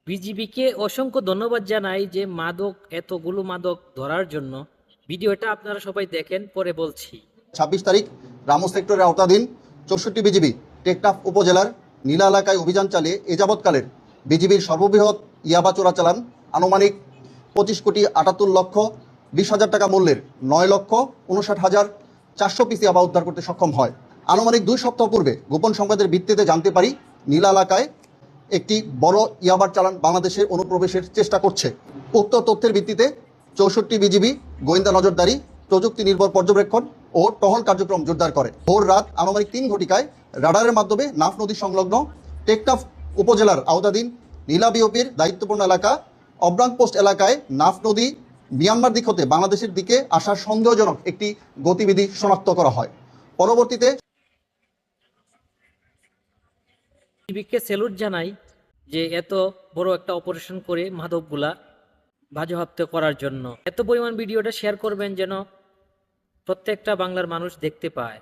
বিজিবিকে অসংখ্য ধন্যবাদ জানাই যে এতগুলো মাদক ধরার জন্য। ভিডিওটা আপনারা সবাই দেখেন, পরে বলছি। 26 তারিখ রামু সেক্টরের আওতাধীন 64 বিজিবি টেকনাফ উপজেলার নীলা এলাকায় অভিযান চালিয়ে এ যাবৎকালের বিজিবির সর্ববৃহৎ ইয়াবা চোরাচালান আনুমানিক 25,78,20,000 টাকা মূল্যের 9,59,400 পিস ইয়াবা উদ্ধার করতে সক্ষম হয়। আনুমানিক 2 সপ্তাহ পূর্বে গোপন সংবাদের ভিত্তিতে জানতে পারি নীলা এলাকায় একটি বড় ইয়াবার চালান বাংলাদেশে অনুপ্রবেশের চেষ্টা করছে। উক্ত তথ্যের ভিত্তিতে 64 বিজিবি গোয়েন্দা নজরদারি, প্রযুক্তি নির্ভর পর্যবেক্ষণ ও টহল কার্যক্রম জোরদার করে। ভোর রাত আনুমানিক 3 ঘটিকায় রাডারের মাধ্যমে নাফ নদী সংলগ্ন টেকনাফ উপজেলার আওতাধীন নীলা বিওপির দায়িত্বপূর্ণ এলাকা অব্রাং পোস্ট এলাকায় নাফ নদী মিয়ানমার দিক হতে বাংলাদেশের দিকে আসার সন্দেহজনক একটি গতিবিধি শনাক্ত করা হয়। পরবর্তীতে বিজিবিকে স্যালুট জানাই যে এত বড় একটা অপারেশন করে মাদকগুলা বাজেয়াপ্ত করার জন্য। এত পরিমাণ ভিডিওটা শেয়ার করবেন যেন প্রত্যেকটা বাংলার মানুষ দেখতে পায়।